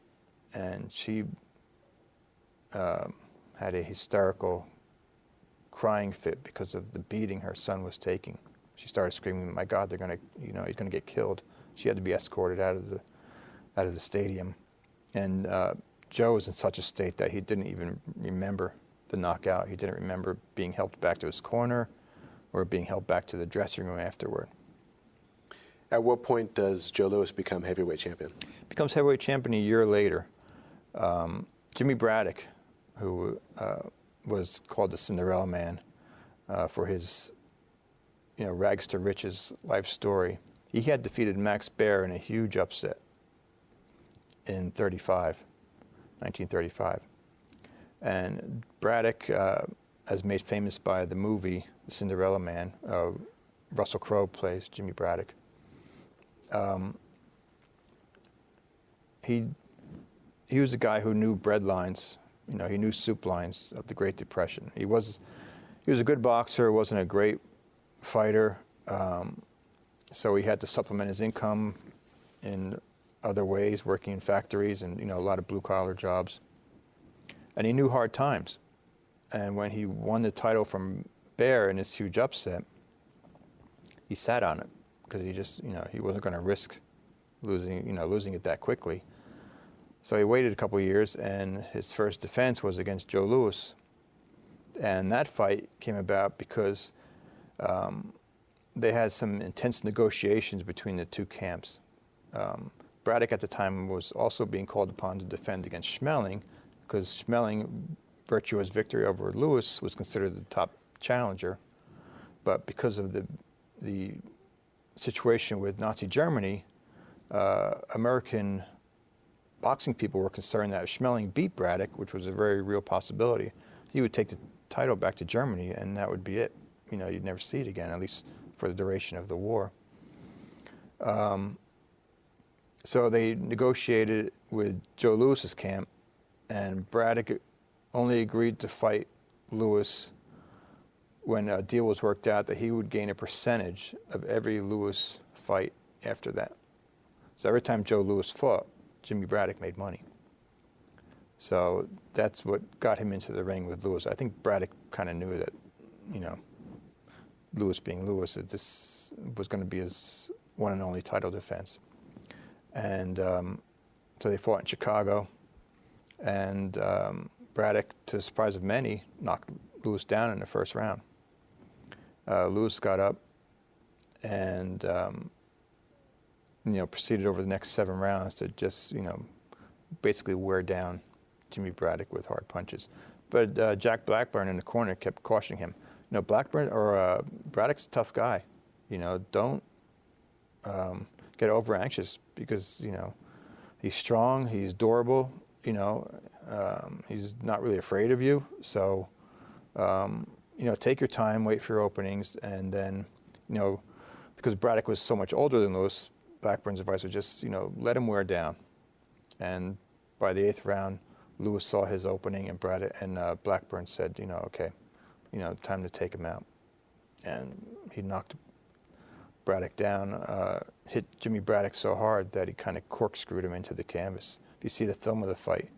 and she had a hysterical crying fit because of the beating her son was taking. She started screaming, "My God, they're gonna, he's gonna get killed." She had to be escorted out of the stadium, and Joe was in such a state that he didn't even remember the knockout. He didn't remember being helped back to his corner or being helped back to the dressing room afterward. At what point does Joe Louis become heavyweight champion? Becomes heavyweight champion a year later. Jimmy Braddock, who was called the Cinderella Man for his rags to riches life story, he had defeated Max Baer in a huge upset in 1935. And Braddock, as made famous by the movie The Cinderella Man, Russell Crowe plays Jimmy Braddock. He was a guy who knew bread lines. He knew soup lines of the Great Depression. He was a good boxer, wasn't a great fighter, so he had to supplement his income in other ways, working in factories and a lot of blue-collar jobs. And he knew hard times. And when he won the title from Baer in this huge upset, he sat on it because he just, he wasn't going to risk losing it that quickly. So he waited a couple of years, and his first defense was against Joe Louis. And that fight came about because they had some intense negotiations between the two camps. Braddock at the time was also being called upon to defend against Schmeling, because Schmeling, virtuous victory over Louis, was considered the top challenger. But because of the situation with Nazi Germany, American boxing people were concerned that if Schmeling beat Braddock, which was a very real possibility, he would take the title back to Germany, and that would be it. You'd never see it again, at least for the duration of the war. So they negotiated with Joe Louis's camp, and Braddock only agreed to fight Louis when a deal was worked out that he would gain a percentage of every Louis fight after that. So every time Joe Louis fought, Jimmy Braddock made money. So that's what got him into the ring with Louis. I think Braddock kind of knew that, Louis being Louis, that this was going to be his one and only title defense. And so they fought in Chicago, and Braddock, to the surprise of many, knocked Louis down in the first round. Louis got up and proceeded over the next 7 rounds to just basically wear down Jimmy Braddock with hard punches. But Jack Blackburn in the corner kept cautioning him. Braddock's a tough guy. Don't get over anxious, because he's strong, he's durable. He's not really afraid of you. So take your time, wait for your openings, and then because Braddock was so much older than Louis, Blackburn's advice was just let him wear down. And by the 8th round, Louis saw his opening, and Blackburn said, okay, time to take him out. And he knocked Braddock down, hit Jimmy Braddock so hard that he kind of corkscrewed him into the canvas. If you see the film of the fight,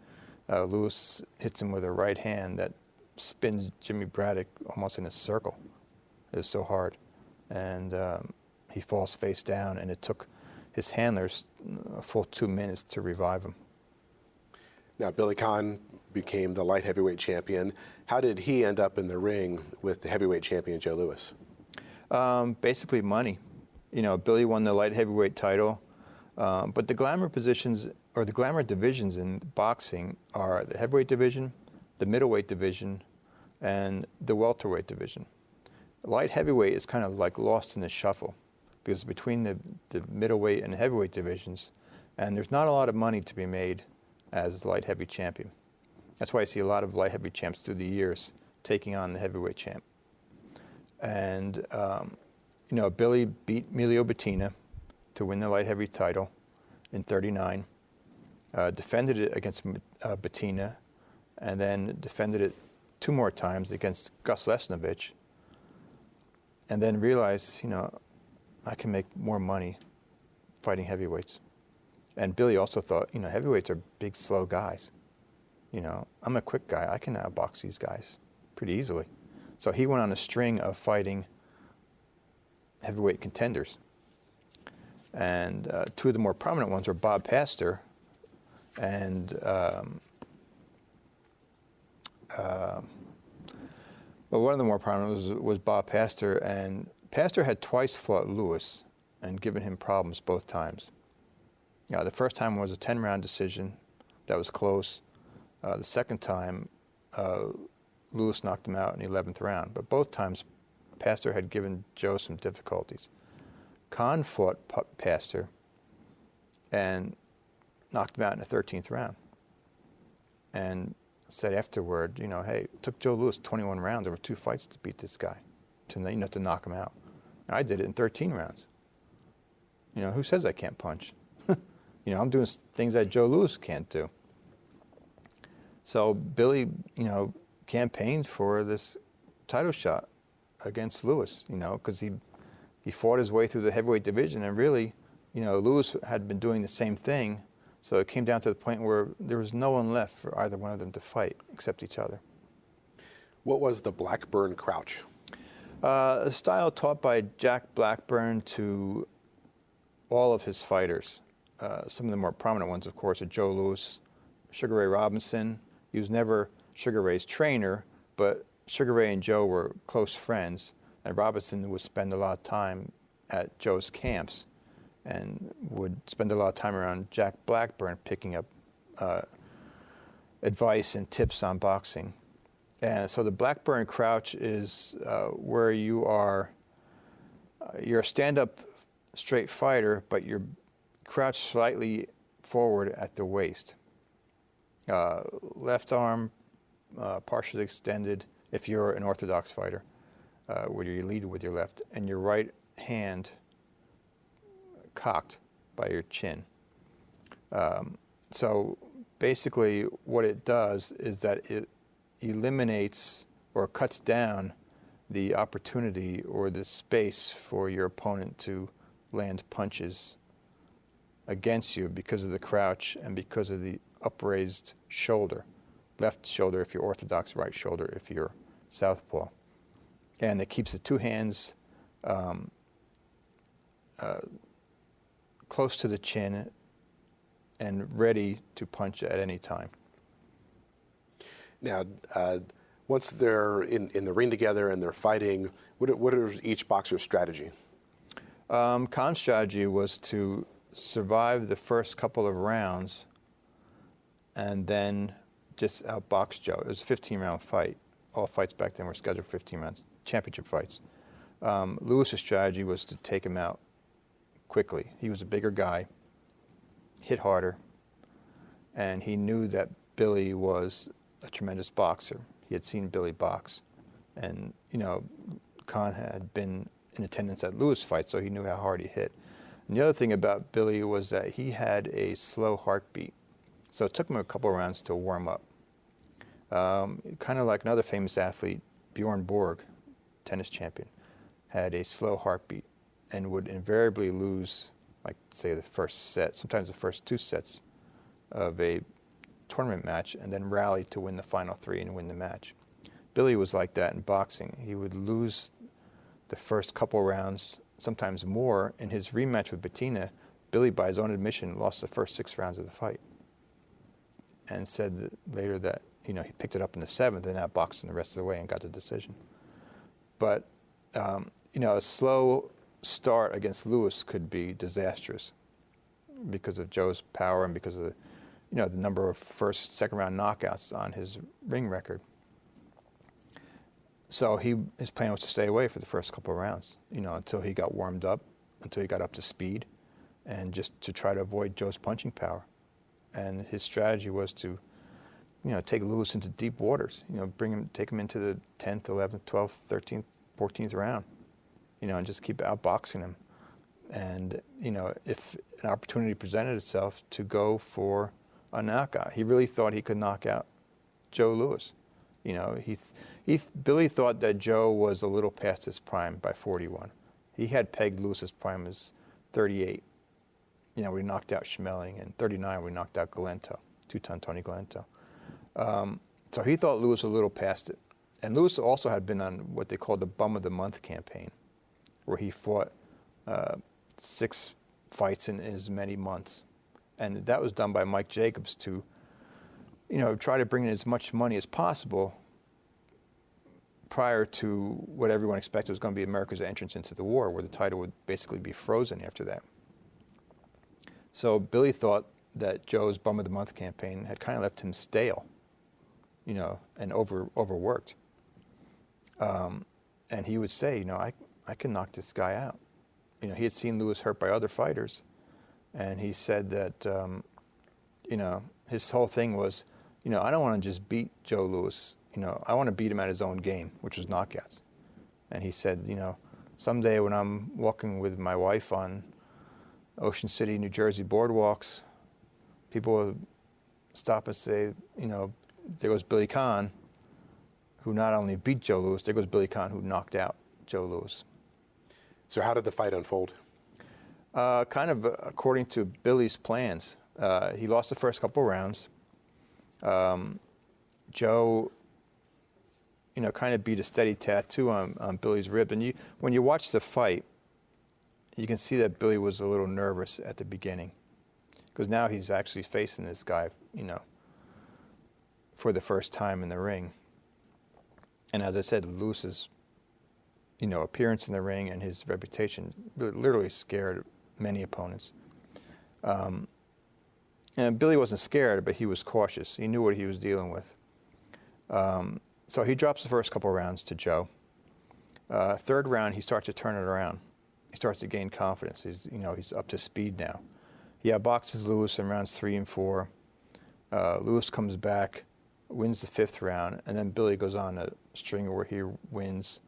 Lewis hits him with a right hand that spins Jimmy Braddock almost in a circle. It was so hard. And he falls face down, and it took his handlers a full 2 minutes to revive him. Now, Billy Conn became the light heavyweight champion. How did he end up in the ring with the heavyweight champion, Joe Louis? Basically money. You know, Billy won the light heavyweight title, but the glamour positions, or the glamour divisions in boxing, are the heavyweight division, the middleweight division, and the welterweight division. Light heavyweight is kind of like lost in the shuffle, because between the middleweight and heavyweight divisions, and there's not a lot of money to be made as light heavy champion. That's why I see a lot of light heavy champs through the years taking on the heavyweight champ. And you know, Billy beat Emilio Bettina to win the light heavy title in '39, defended it against Bettina, and then defended it 2 more times against Gus Lesnovich, and then realized, you know, I can make more money fighting heavyweights. And Billy also thought, you know, heavyweights are big, slow guys. You know, I'm a quick guy. I can outbox these guys pretty easily. So he went on a string of fighting heavyweight contenders. And 2 of the more prominent ones were Bob Pastor and well, one of the more prominent was Bob Pastor, and Pastor had twice fought Lewis and given him problems both times. The first time was a 10-round decision that was close. The second time, Lewis knocked him out in the 11th round. But both times, Pastor had given Joe some difficulties. Conn fought Pastor and knocked him out in the 13th round. And said afterward, you know, hey, it took Joe Louis 21 rounds. There were 2 fights to beat this guy, to knock him out. And I did it in 13 rounds. You know, who says I can't punch? You know, I'm doing things that Joe Louis can't do. So Billy, you know, campaigned for this title shot against Louis, you know, because he fought his way through the heavyweight division, and really, you know, Louis had been doing the same thing. So it came down to the point where there was no one left for either one of them to fight except each other. What was the Blackburn crouch? A style taught by Jack Blackburn to all of his fighters. Some of the more prominent ones, of course, are Joe Louis, Sugar Ray Robinson. He was never Sugar Ray's trainer, but Sugar Ray and Joe were close friends, and Robinson would spend a lot of time at Joe's camps and would spend a lot of time around Jack Blackburn picking up advice and tips on boxing. And so the Blackburn crouch is where you're a stand-up straight fighter, but you're crouched slightly forward at the waist. Left arm partially extended if you're an orthodox fighter, where you lead with your left, and your right hand cocked by your chin. So basically what it does is that it eliminates or cuts down the opportunity or the space for your opponent to land punches against you because of the crouch and because of the upraised shoulder. Left shoulder if you're orthodox, right shoulder if you're southpaw. And it keeps the 2 hands close to the chin and ready to punch at any time. Now, once they're in the ring together and they're fighting, what are each boxer's strategy? Conn's strategy was to survive the first couple of rounds and then just outbox Joe. It was a 15-round fight. All fights back then were scheduled for 15 rounds, championship fights. Lewis's strategy was to take him out quickly. He was a bigger guy, hit harder, and he knew that Billy was a tremendous boxer. He had seen Billy box. And, you know, Conn had been in attendance at Lewis' fight, so he knew how hard he hit. And the other thing about Billy was that he had a slow heartbeat. So it took him a couple of rounds to warm up. Kind of like another famous athlete, Bjorn Borg, tennis champion, had a slow heartbeat. and would invariably lose, like, say, the first set, sometimes the first 2 sets of a tournament match, and then rally to win the final 3 and win the match. Billy was like that in boxing. He would lose the first couple rounds, sometimes more. In his rematch with Bettina, Billy, by his own admission, lost the first 6 rounds of the fight, and said that later that he picked it up in the 7th and outboxed him the rest of the way and got the decision. But a slow start against Lewis could be disastrous because of Joe's power and because of the number of first, second round knockouts on his ring record. So his plan was to stay away for the first couple of rounds, until he got warmed up, until he got up to speed, and just to try to avoid Joe's punching power. And his strategy was to, take Lewis into deep waters, take him into the 10th, 11th, 12th, 13th, 14th round, and just keep outboxing him. And, if an opportunity presented itself to go for a knockout, he really thought he could knock out Joe Louis. Billy thought that Joe was a little past his prime by 41. He had pegged Lewis's prime as 38. We knocked out Schmeling, and 39 we knocked out Galento, 2-ton Tony Galento. So he thought Lewis was a little past it. And Lewis also had been on what they called the Bum of the Month campaign, where he fought 6 fights in as many months. And that was done by Mike Jacobs to, try to bring in as much money as possible prior to what everyone expected was going to be America's entrance into the war, where the title would basically be frozen after that. So Billy thought that Joe's Bum of the Month campaign had kind of left him stale, and overworked. And he would say, I can knock this guy out. He had seen Lewis hurt by other fighters, and he said that, his whole thing was, I don't want to just beat Joe Louis. I want to beat him at his own game, which was knockouts. And he said, someday when I'm walking with my wife on Ocean City, New Jersey boardwalks, people will stop and say, there goes Billy Conn, who not only beat Joe Louis, there goes Billy Conn, who knocked out Joe Louis. So how did the fight unfold? Kind of according to Billy's plans. He lost the first couple rounds. Joe, kind of beat a steady tattoo on Billy's rib. And when you watch the fight, you can see that Billy was a little nervous at the beginning, because now he's actually facing this guy, for the first time in the ring. And as I said, Lewis's, appearance in the ring and his reputation literally scared many opponents. And Billy wasn't scared, but he was cautious. He knew what he was dealing with. So he drops the first couple rounds to Joe. Third round, he starts to turn it around. He starts to gain confidence. He's up to speed now. He outboxes Lewis in rounds 3 and 4. Lewis comes back, wins the 5th round, and then Billy goes on a string where he wins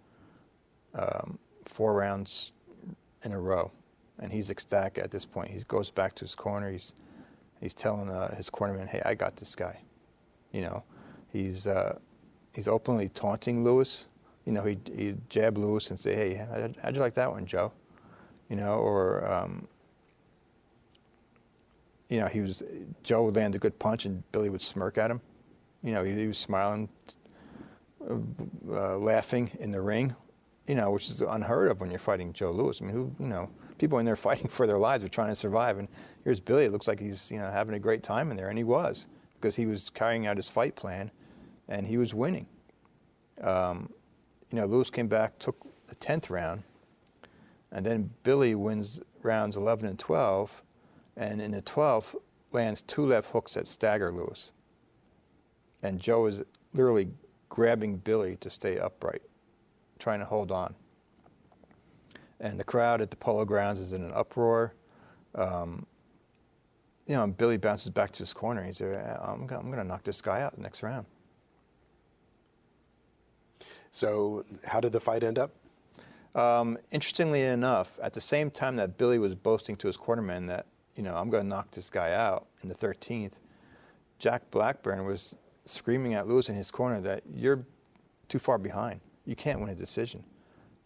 4 rounds in a row. And he's ecstatic at this point. He goes back to his corner. He's telling his cornerman, "Hey, I got this guy." He's openly taunting Lewis. He'd jab Lewis and say, "Hey, how'd you like that one, Joe?" Joe would land a good punch and Billy would smirk at him. He was smiling, laughing in the ring, which is unheard of when you're fighting Joe Louis. I mean, people in there fighting for their lives are trying to survive, and here's Billy. It looks like he's, having a great time in there, and he was, because he was carrying out his fight plan, and he was winning. Louis came back, took the 10th round, and then Billy wins rounds 11 and 12, and in the 12th lands 2 left hooks that stagger Louis. And Joe is literally grabbing Billy to stay upright, trying to hold on. And the crowd at the Polo Grounds is in an uproar. And Billy bounces back to his corner. He said, I'm going to knock this guy out the next round. So how did the fight end up? Interestingly enough, at the same time that Billy was boasting to his cornerman that, I'm going to knock this guy out in the 13th, Jack Blackburn was screaming at Lewis in his corner that you're too far behind. You can't win a decision.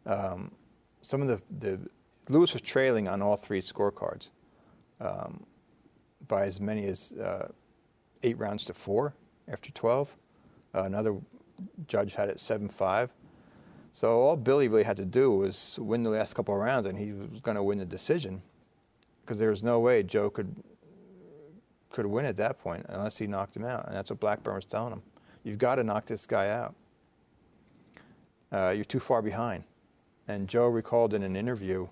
Some of the Lewis was trailing on all three scorecards by as many as 8 rounds to 4 after 12. Another judge had it 7-5. So all Billy really had to do was win the last couple of rounds, and he was going to win the decision, because there was no way Joe could win at that point unless he knocked him out. And that's what Blackburn was telling him. You've got to knock this guy out. You're too far behind. And Joe recalled in an interview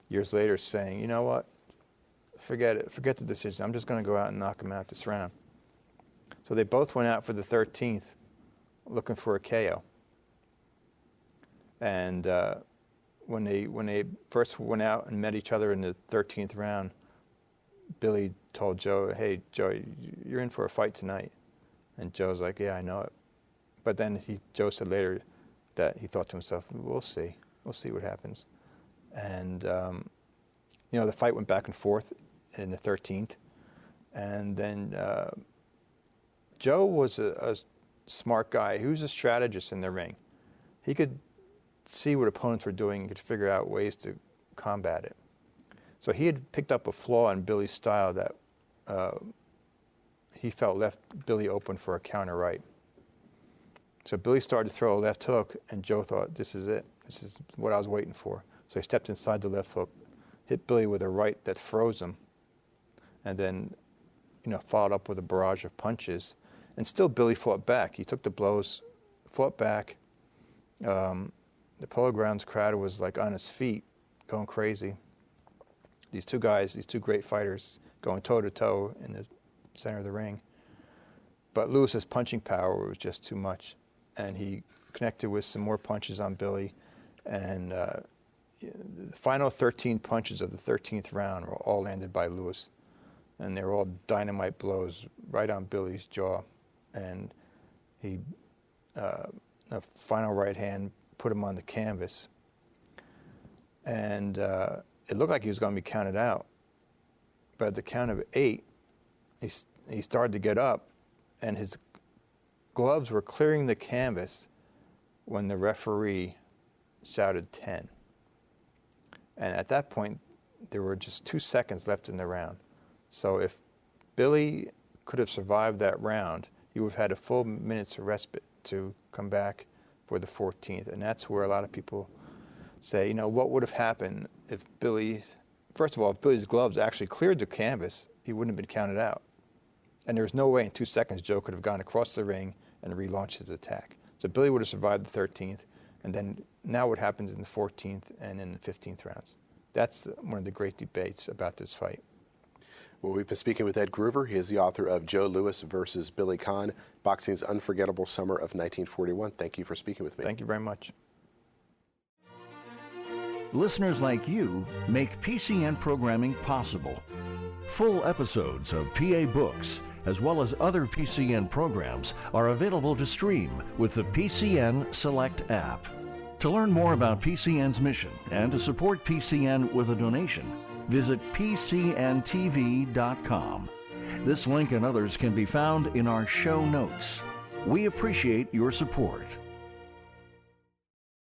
years later saying, you know what, forget it. Forget the decision. I'm just going to go out and knock him out this round. So they both went out for the 13th looking for a KO. And when they first went out and met each other in the 13th round, Billy told Joe, hey, Joe, you're in for a fight tonight. And Joe's like, yeah, I know it. But then Joe said later that he thought to himself, we'll see. We'll see what happens. And, the fight went back and forth in the 13th. And then Joe was a smart guy. He was a strategist in the ring. He could see what opponents were doing and could figure out ways to combat it. So he had picked up a flaw in Billy's style that he felt left Billy open for a counter right. So Billy started to throw a left hook, and Joe thought, this is it. This is what I was waiting for. So he stepped inside the left hook, hit Billy with a right that froze him, and then, followed up with a barrage of punches. And still Billy fought back. He took the blows, fought back. The Polo Grounds crowd was like on his feet, going crazy. These two guys, these two great fighters, going toe-to-toe in the center of the ring. But Lewis's punching power was just too much. And he connected with some more punches on Billy. And the final 13 punches of the 13th round were all landed by Lewis. And they were all dynamite blows right on Billy's jaw. And he, a final right hand, put him on the canvas. And it looked like he was going to be counted out. But at the count of 8, he started to get up, and his gloves were clearing the canvas when the referee shouted 10. And at that point, there were just 2 seconds left in the round. So if Billy could have survived that round, he would have had a full minute's respite to come back for the 14th. And that's where a lot of people say, what would have happened if first of all, if Billy's gloves actually cleared the canvas, he wouldn't have been counted out. And there was no way in 2 seconds Joe could have gone across the ring and relaunched his attack. So Billy would have survived the 13th, and then now what happens in the 14th and in the 15th rounds. That's one of the great debates about this fight. Well, we've been speaking with Ed Gruver. He is the author of Joe Louis versus Billy Conn, Boxing's Unforgettable Summer of 1941. Thank you for speaking with me. Thank you very much. Listeners like you make PCN programming possible. Full episodes of PA Books, as well as other PCN programs, are available to stream with the PCN Select app. To learn more about PCN's mission and to support PCN with a donation, visit PCNTV.com. This link and others can be found in our show notes. We appreciate your support.